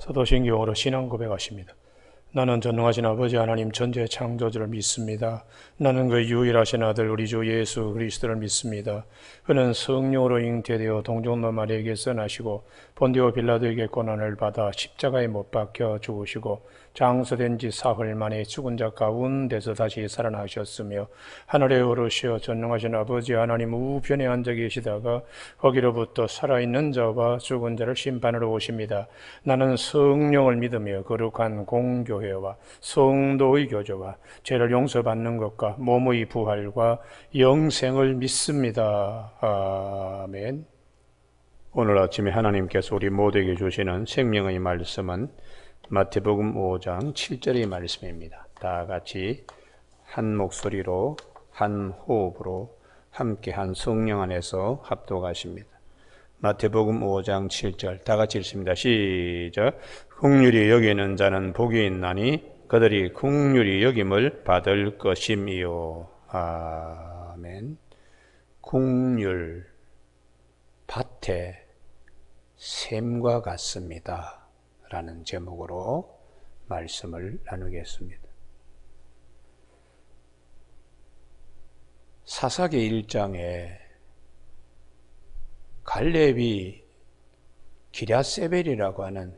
사도신경으로 신앙 고백하십니다. 나는 전능하신 아버지 하나님 전지의 창조주를 믿습니다. 나는 그 유일하신 아들 우리 주 예수 그리스도를 믿습니다. 그는 성령으로 잉태되어 동정녀 마리아에게서 나시고 본디오 빌라도에게 고난을 받아 십자가에 못 박혀 죽으시고 장사된 지 사흘 만에 죽은 자 가운데서 다시 살아나셨으며 하늘에 오르시어 전능하신 아버지 하나님 우편에 앉아 계시다가 거기로부터 살아있는 자와 죽은 자를 심판하러 오십니다. 나는 성령을 믿으며 거룩한 공교회와 성도의 교제와 죄를 용서받는 것과 몸의 부활과 영생을 믿습니다. 아멘. 오늘 아침에 하나님께서 우리 모두에게 주시는 생명의 말씀은 마태복음 5장 7절의 말씀입니다. 다 같이 한 목소리로 한 호흡으로 함께 한 성령 안에서 합독하십니다. 마태복음 5장 7절 다 같이 읽습니다. 시작. 긍휼히 여기는 자는 복이 있나니 그들이 긍휼히 여김을 받을 것임이요. 아멘. 긍휼 밭에 샘과 같습니다 라는 제목으로 말씀을 나누겠습니다. 사사기 1장에 갈렙이 기랴세벨이라고 하는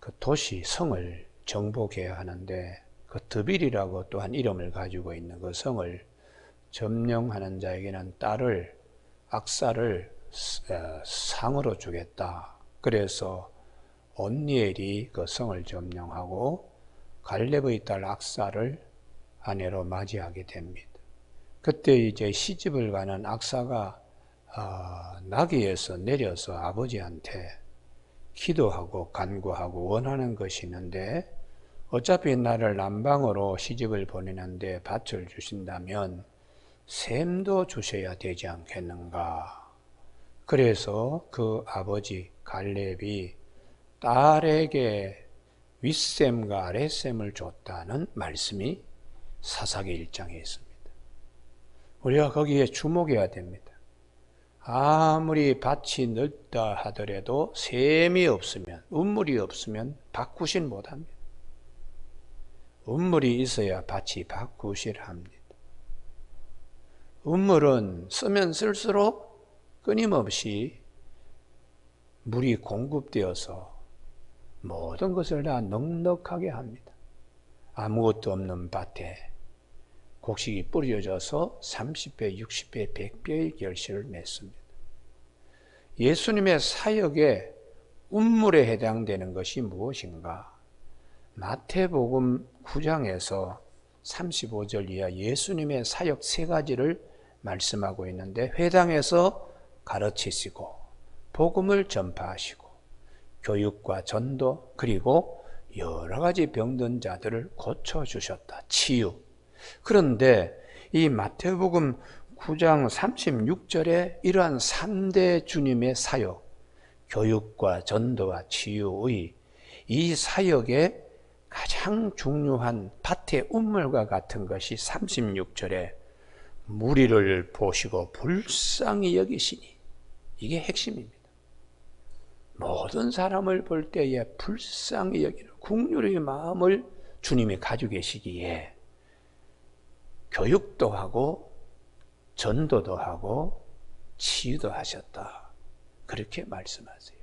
그 도시 성을 정복해야 하는데 그 드빌이라고 또한 이름을 가지고 있는 그 성을 점령하는 자에게는 딸을 악사를 상으로 주겠다. 그래서 온니엘이 그 성을 점령하고 갈렙의 딸 악사를 아내로 맞이하게 됩니다. 그때 이제 시집을 가는 악사가 나귀에서 내려서 아버지한테 기도하고 간구하고 원하는 것이 있는데 어차피 나를 남방으로 시집을 보내는데 밭을 주신다면 샘도 주셔야 되지 않겠는가. 그래서 그 아버지 갈렙이 딸에게 윗샘과 아랫샘을 줬다는 말씀이 사사기 1장에 있습니다. 우리가 거기에 주목해야 됩니다. 아무리 밭이 넓다 하더라도 샘이 없으면, 운물이 없으면 바꾸질 못합니다. 운물이 있어야 밭이 바꾸질 합니다. 운물은 쓰면 쓸수록 끊임없이 물이 공급되어서 모든 것을 다 넉넉하게 합니다. 아무것도 없는 밭에 곡식이 뿌려져서 30배, 60배, 100배의 결실을 맺습니다. 예수님의 사역에 운물에 해당되는 것이 무엇인가? 마태복음 9장에서 35절 이하 예수님의 사역 3가지를 말씀하고 있는데 회당에서 가르치시고 복음을 전파하시고 교육과 전도 그리고 여러 가지 병든 자들을 고쳐주셨다. 치유. 그런데 이 마태복음 9장 36절에 이러한 3대 주님의 사역, 교육과 전도와 치유의 이 사역에 가장 중요한 밭의 운물과 같은 것이 36절에 무리를 보시고 불쌍히 여기시니 이게 핵심입니다. 모든 사람을 볼 때에 불쌍히 여기는 긍휼의 마음을 주님이 가지고 계시기에 교육도 하고 전도도 하고 치유도 하셨다. 그렇게 말씀하세요.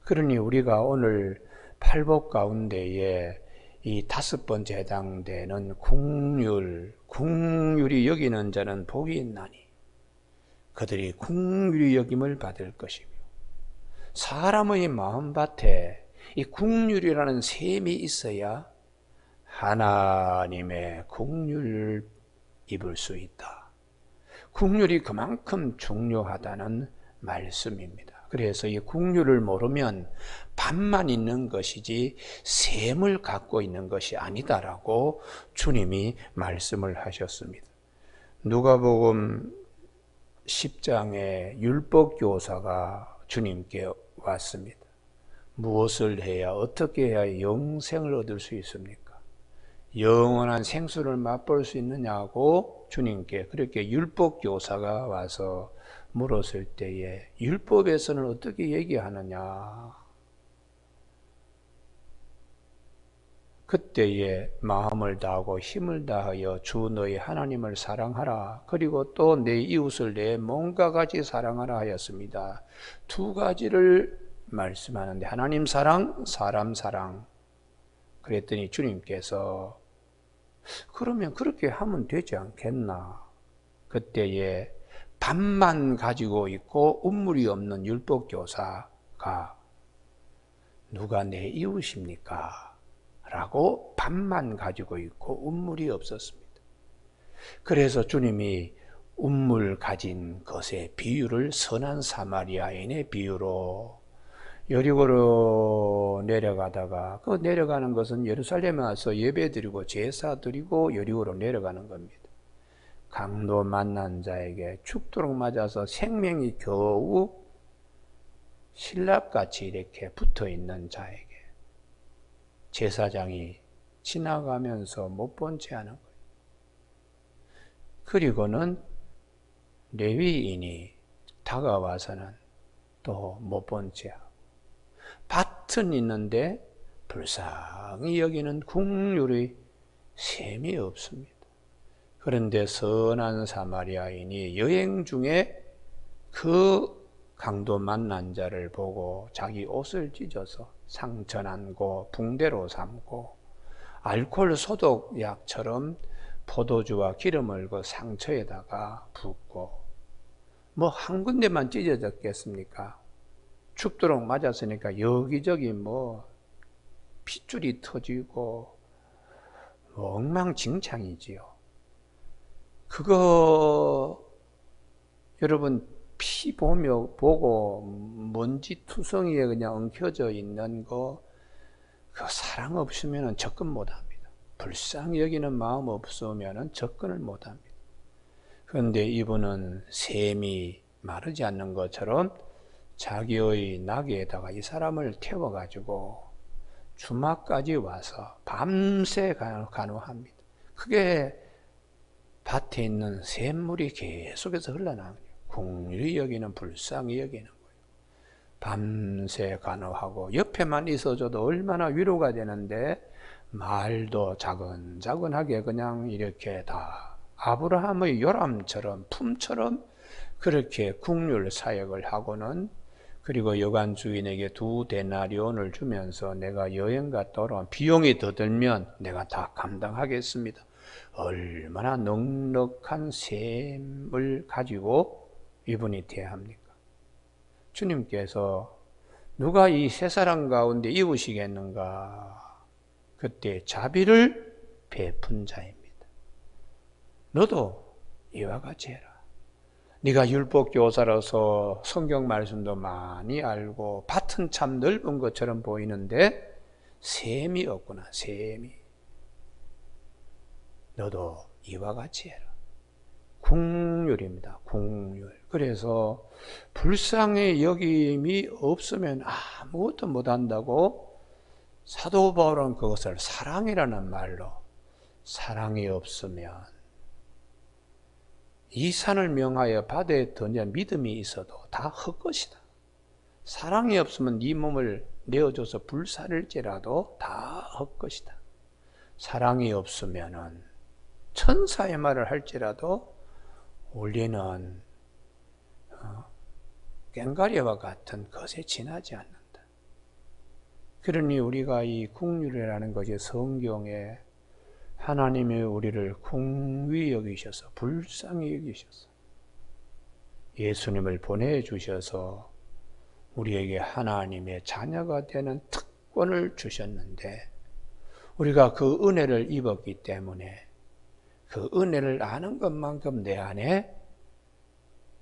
그러니 우리가 오늘 팔복 가운데에 이 5번째 해당되는 긍휼히 여기는 자는 복이 있나니 그들이 긍휼히 여김을 받을 것이며 사람의 마음밭에 이 긍휼이라는 샘이 있어야 하나님의 긍휼을 입을 수 있다. 긍휼이 그만큼 중요하다는 말씀입니다. 그래서 이 긍휼을 모르면 밭만 있는 것이지 샘을 갖고 있는 것이 아니다라고 주님이 말씀을 하셨습니다. 누가복음 10장에 율법교사가 주님께 왔습니다. 무엇을 해야 어떻게 해야 영생을 얻을 수 있습니까? 영원한 생수를 맛볼 수 있느냐고 주님께 그렇게 율법교사가 와서 물었을 때에 율법에서는 어떻게 얘기하느냐? 그때에 마음을 다하고 힘을 다하여 주 너희 하나님을 사랑하라. 그리고 또 내 이웃을 내 몸과 같이 사랑하라 하였습니다. 두 가지를 말씀하는데 하나님 사랑, 사람 사랑. 그랬더니 주님께서 그러면 그렇게 하면 되지 않겠나. 그때에 밥만 가지고 있고 운물이 없는 율법교사가 누가 내 이웃입니까? 라고 밥만 가지고 있고 운물이 없었습니다. 그래서 주님이 운물 가진 것의 비유를 선한 사마리아인의 비유로 여리고로 내려가다가 그 내려가는 것은 예루살렘에 와서 예배드리고 제사드리고 여리고로 내려가는 겁니다. 강도 만난 자에게 죽도록 맞아서 생명이 겨우 신랍같이 이렇게 붙어있는 자에게 제사장이 지나가면서 못 본 채 하는 거예요. 그리고는 레위인이 다가와서는 또 못 본 채 하고 밭은 있는데 불쌍히 여기는 국률의 셈이 없습니다. 그런데 선한 사마리아인이 여행 중에 그 강도 만난 자를 보고 자기 옷을 찢어서 상처난 고 붕대로 삼고 알코올 소독약처럼 포도주와 기름을 그 상처에다가 붓고 뭐 한 군데만 찢어졌겠습니까? 죽도록 맞았으니까 여기저기 뭐 핏줄이 터지고 뭐 엉망진창이지요. 그거 여러분 피 보고 먼지 투성이에 그냥 엉켜져 있는 거 그 사랑 없으면 접근 못합니다. 불쌍히 여기는 마음 없으면 접근을 못합니다. 그런데 이분은 샘이 마르지 않는 것처럼 자기의 나귀에다가 이 사람을 태워가지고 주막까지 와서 밤새 간호합니다. 그게 밭에 있는 샘물이 계속해서 흘러나와요. 궁휼히 여기는 불쌍히 여기는 거예요. 밤새 간호하고 옆에만 있어줘도 얼마나 위로가 되는데 말도 자근자근하게 그냥 이렇게 다 아브라함의 요람처럼 품처럼 그렇게 궁휼 사역을 하고는 그리고 여관 주인에게 2데나리온을 주면서 내가 여행 갔다 오면 비용이 더 들면 내가 다 감당하겠습니다. 얼마나 넉넉한 셈을 가지고 이분이 대합니까? 주님께서 누가 이 세 사람 가운데 이웃이겠는가? 그때 자비를 베푼 자입니다. 너도 이와 같이 해라. 네가 율법교사로서 성경 말씀도 많이 알고 밭은 참 넓은 것처럼 보이는데 셈이 없구나. 셈이. 너도 이와 같이 해라. 궁휼입니다. 궁휼. 그래서 불쌍히 여김이 없으면 아무것도 못한다고 사도 바울은 그것을 사랑이라는 말로 사랑이 없으면 이 산을 명하여 바다에 던져 믿음이 있어도 다 헛것이다. 사랑이 없으면 네 몸을 내어줘서 불살일지라도 다 헛것이다. 사랑이 없으면은 천사의 말을 할지라도 우리는 꽹과리와 같은 것에 지나지 않는다. 그러니 우리가 이 궁휼이라는 것이 성경에 하나님이 우리를 궁휼히 여기셔서 불쌍히 여기셔서 예수님을 보내주셔서 우리에게 하나님의 자녀가 되는 특권을 주셨는데 우리가 그 은혜를 입었기 때문에 그 은혜를 아는 것만큼 내 안에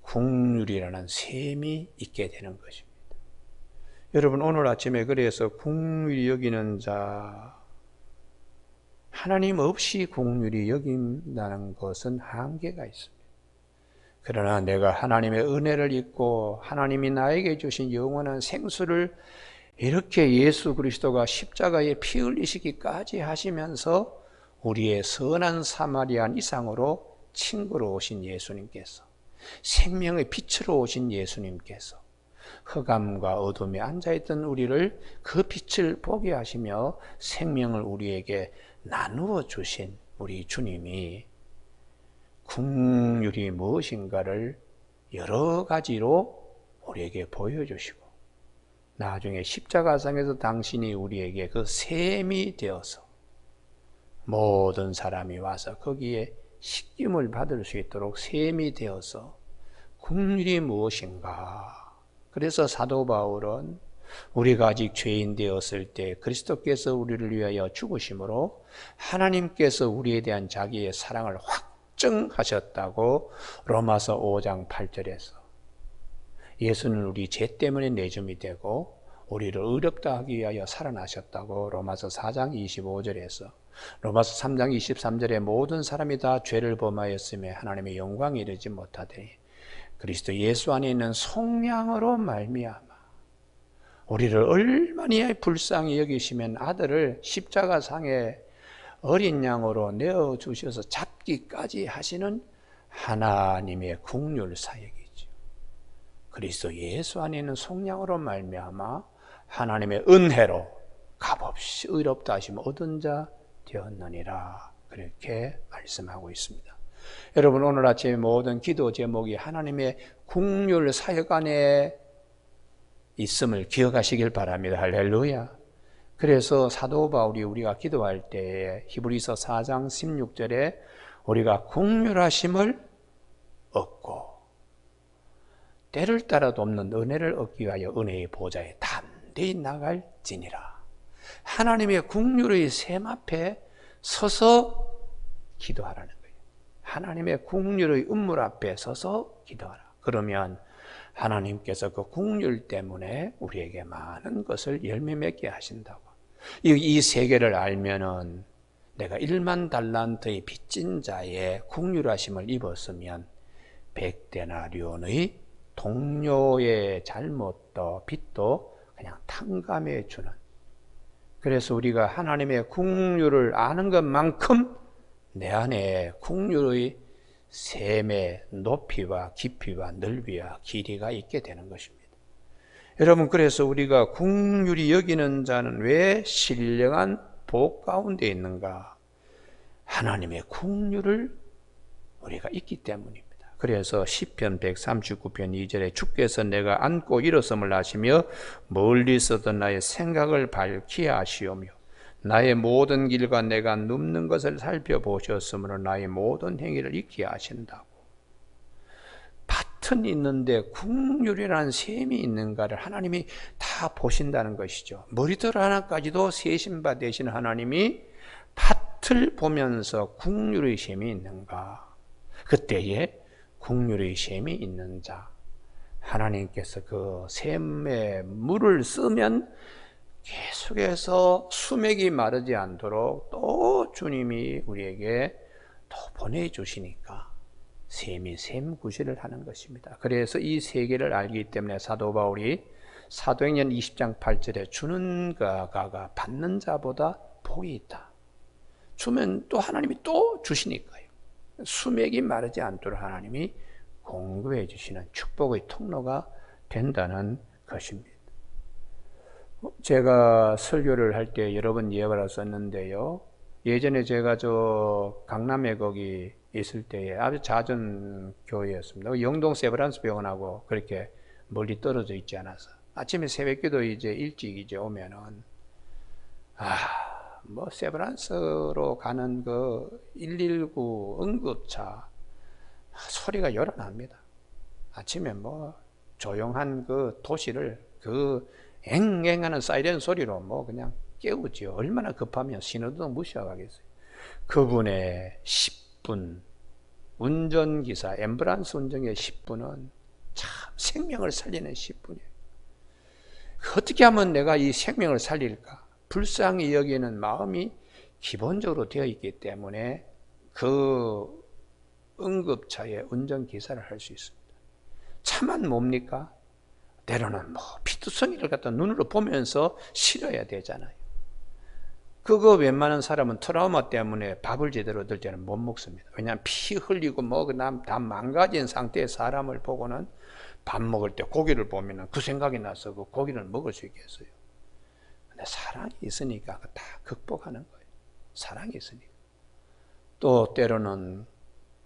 궁휼이라는 셈이 있게 되는 것입니다. 여러분 오늘 아침에 그래서 궁휼히 여기는 자, 하나님 없이 궁휼히 여긴다는 것은 한계가 있습니다. 그러나 내가 하나님의 은혜를 입고 하나님이 나에게 주신 영원한 생수를 이렇게 예수 그리스도가 십자가에 피 흘리시기까지 하시면서 우리의 선한 사마리안 이상으로 친구로 오신 예수님께서 생명의 빛으로 오신 예수님께서 흑암과 어둠에 앉아있던 우리를 그 빛을 보게 하시며 생명을 우리에게 나누어 주신 우리 주님이 긍휼이 무엇인가를 여러 가지로 우리에게 보여주시고, 나중에 십자가상에서 당신이 우리에게 그 셈이 되어서 모든 사람이 와서 거기에 씻김을 받을 수 있도록 셈이 되어서 긍휼이 무엇인가. 그래서 사도 바울은 우리가 아직 죄인 되었을 때 그리스도께서 우리를 위하여 죽으심으로 하나님께서 우리에 대한 자기의 사랑을 확증하셨다고 로마서 5장 8절에서, 예수는 우리 죄 때문에 내줌이 되고 우리를 의롭다 하기 위하여 살아나셨다고 로마서 4장 25절에서, 로마서 3장 23절에 모든 사람이 다 죄를 범하였으며 하나님의 영광에 이르지 못하되니 그리스도 예수 안에 있는 속량으로 말미암아 우리를 얼마나 불쌍히 여기시면 아들을 십자가상에 어린 양으로 내어주셔서 잡기까지 하시는 하나님의 긍휼 사역이죠. 그리스도 예수 안에 있는 속량으로 말미암아 하나님의 은혜로 값없이 의롭다 하시면 얻은 자 되었느니라, 그렇게 말씀하고 있습니다. 여러분, 오늘 아침에 모든 기도 제목이 하나님의 긍휼 사역 안에 있음을 기억하시길 바랍니다. 할렐루야. 그래서 사도 바울이 우리가 기도할 때에 히브리서 4장 16절에 우리가 긍휼하심을 얻고 때를 따라도 없는 은혜를 얻기 위하여 은혜의 보좌에 담대히 나갈지니라. 하나님의 긍휼의 셈 앞에 서서 기도하라는 거예요. 하나님의 긍휼의 은물 앞에 서서 기도하라. 그러면 하나님께서 그 긍휼 때문에 우리에게 많은 것을 열매 맺게 하신다고. 이 세계를 알면은 내가 1만 달란트의 빚진 자의 긍휼하심을 입었으면 100데나리온의 동료의 잘못도 빚도 그냥 탕감해 주는, 그래서 우리가 하나님의 긍휼을 아는 것만큼 내 안에 긍휼의 셈의 높이와 깊이와 넓이와 길이가 있게 되는 것입니다. 여러분, 그래서 우리가 긍휼히 여기는 자는 왜 신령한 복 가운데 있는가? 하나님의 긍휼을 우리가 있기 때문입니다. 그래서 시편 139편 2절에 주께서 내가 앉고 일어섬을 아시며 멀리서도 나의 생각을 밝히 아시오며 나의 모든 길과 내가 눕는 것을 살펴보셨으므로 나의 모든 행위를 익히 아신다고. 밭은 있는데 긍휼이라는 셈이 있는가를 하나님이 다 보신다는 것이죠. 머리털 하나까지도 세신 바 되신 하나님이 밭을 보면서 긍휼의 셈이 있는가? 그때에 긍휼의 셈이 있는 자, 하나님께서 그 셈에 물을 쓰면 계속해서 수맥이 마르지 않도록 또 주님이 우리에게 또 보내주시니까 셈이 셈구실을 하는 것입니다. 그래서 이 세계를 알기 때문에 사도 바울이 사도행전 20장 8절에 주는 자가 받는 자보다 복이 있다. 주면 또 하나님이 또 주시니까요. 수맥이 마르지 않도록 하나님이 공급해 주시는 축복의 통로가 된다는 것입니다. 제가 설교를 할 때 여러 번 예화를 썼는데요. 예전에 제가 저 강남에 거기 있을 때에 아주 작은 교회였습니다. 영동 세브란스 병원하고 그렇게 멀리 떨어져 있지 않아서 아침에 새벽기도 이제 일찍 이제 오면은 뭐 세브란스로 가는 그 119 응급차 소리가 열어납니다. 아침에 뭐 조용한 그 도시를 그 앵앵하는 사이렌 소리로 뭐 그냥 깨우지요. 얼마나 급하면 신호등 무시하겠어요. 그분의 10분 운전기사 앰뷸런스 운전의 10분은 참 생명을 살리는 10분이에요. 어떻게 하면 내가 이 생명을 살릴까? 불쌍히 여기는 마음이 기본적으로 되어 있기 때문에 그 응급차의 운전기사를 할 수 있습니다. 차만 뭡니까? 때로는 뭐 피투성이를 갖다 눈으로 보면서 실어야 되잖아요. 그거 웬만한 사람은 트라우마 때문에 밥을 제대로 들 때는 못 먹습니다. 왜냐하면 피 흘리고 뭐 그다음 다 망가진 상태의 사람을 보고는 밥 먹을 때 고기를 보면 그 생각이 나서 그 고기를 먹을 수 있겠어요? 근데 사랑이 있으니까 다 극복하는 거예요. 사랑이 있으니까. 또 때로는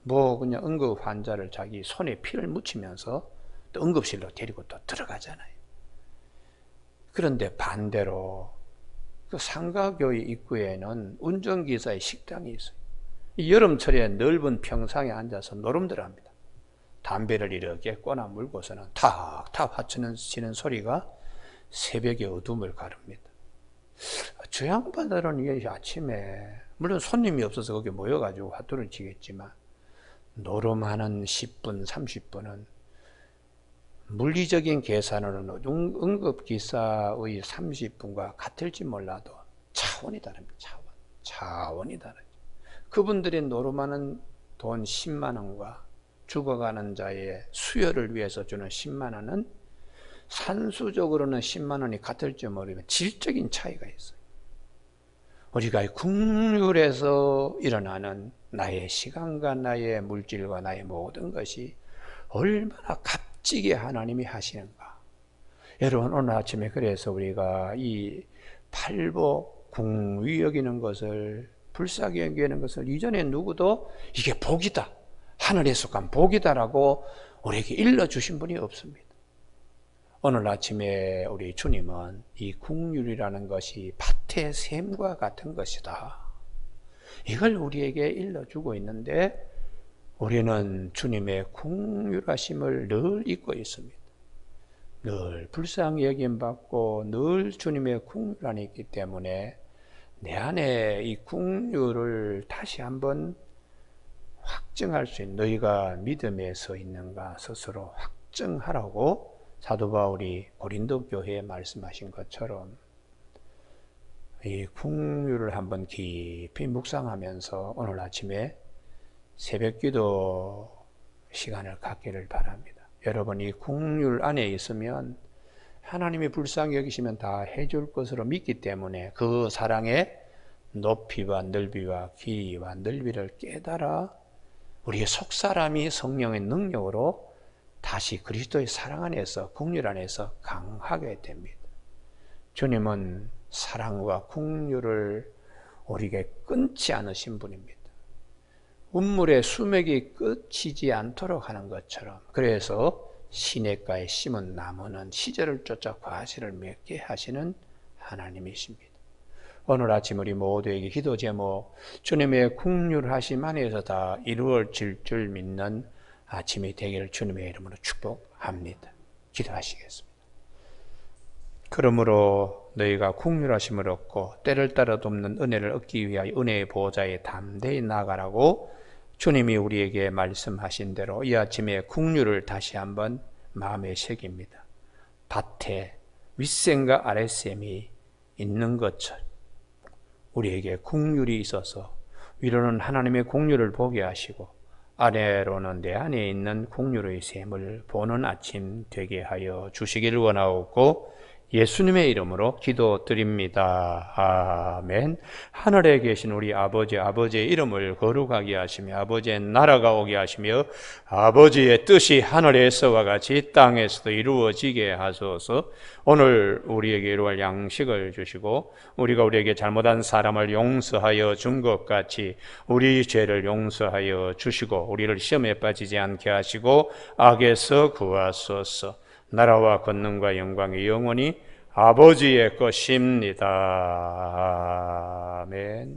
그냥 응급 환자를 자기 손에 피를 묻히면서 또 응급실로 데리고 또 들어가잖아요. 그런데 반대로 그 상가교회 입구에는 운전기사의 식당이 있어요. 여름철에 넓은 평상에 앉아서 노름들 합니다. 담배를 이렇게 꺼나 물고서는 탁탁 받치는 소리가 새벽의 어둠을 가릅니다. 저 양반들은 이게 아침에, 물론 손님이 없어서 거기 모여가지고 화투를 치겠지만, 노름하는 10분, 30분은 물리적인 계산으로는 응급기사의 30분과 같을지 몰라도 차원이 다릅니다. 차원이 다르죠. 그분들이 노름하는 돈 10만 원과 죽어가는 자의 수혈을 위해서 주는 10만 원은 산수적으로는 10만 원이 같을지 모르지만 질적인 차이가 있어요. 우리가 국률에서 일어나는 나의 시간과 나의 물질과 나의 모든 것이 얼마나 값지게 하나님이 하시는가. 여러분, 오늘 아침에 그래서 우리가 이 팔복 궁위 여기는 것을, 불쌍히 여기는 것을 이전에 누구도 이게 복이다, 하늘에 속한 복이다라고 우리에게 일러주신 분이 없습니다. 오늘 아침에 우리 주님은 이 국률이라는 것이 밭의 샘과 같은 것이다, 이걸 우리에게 일러주고 있는데, 우리는 주님의 국률하심을 늘 잊고 있습니다. 늘 불쌍히 여김받고 늘 주님의 국률 안에 있기 때문에 내 안에 이 국률을 다시 한번 확증할 수 있는, 너희가 믿음에 서 있는가 스스로 확증하라고 사도 바울이 고린도 교회에 말씀하신 것처럼 이 국률을 한번 깊이 묵상하면서 오늘 아침에 새벽기도 시간을 갖기를 바랍니다. 여러분, 이 국률 안에 있으면 하나님이 불쌍히 여기시면 다 해줄 것으로 믿기 때문에 그 사랑의 높이와 넓이와 길이와 넓이를 깨달아 우리의 속사람이 성령의 능력으로 다시 그리스도의 사랑 안에서, 국률 안에서 강하게 됩니다. 주님은 사랑과 국률을 우리에게 끊지 않으신 분입니다. 운물의 수맥이 끝이지 않도록 하는 것처럼, 그래서 시냇가에 심은 나무는 시절을 쫓아 과실을 맺게 하시는 하나님이십니다. 오늘 아침 우리 모두에게 기도 제목, 주님의 국률하심 안에서 다 이루어질 줄 믿는 아침이 되기를 주님의 이름으로 축복합니다. 기도하시겠습니다. 그러므로 너희가 국률하심을 얻고 때를 따라 돕는 은혜를 얻기 위하여 은혜의 보호자에 담대히 나아가라고 주님이 우리에게 말씀하신 대로 이 아침에 국률을 다시 한번 마음에 새깁니다. 밭에 윗샘과 아랫샘이 있는 것처럼 우리에게 국률이 있어서 위로는 하나님의 국률을 보게 하시고 아래로는 내 안에 있는 국률의 샘을 보는 아침 되게 하여 주시기를 원하옵고 예수님의 이름으로 기도드립니다. 아멘. 하늘에 계신 우리 아버지의 이름을 거룩하게 하시며 아버지의 나라가 오게 하시며 아버지의 뜻이 하늘에서와 같이 땅에서도 이루어지게 하소서. 오늘 우리에게 이루어갈 양식을 주시고 우리가 우리에게 잘못한 사람을 용서하여 준 것 같이 우리 죄를 용서하여 주시고 우리를 시험에 빠지지 않게 하시고 악에서 구하소서. 나라와 권능과 영광이 영원히 아버지의 것입니다. 아멘.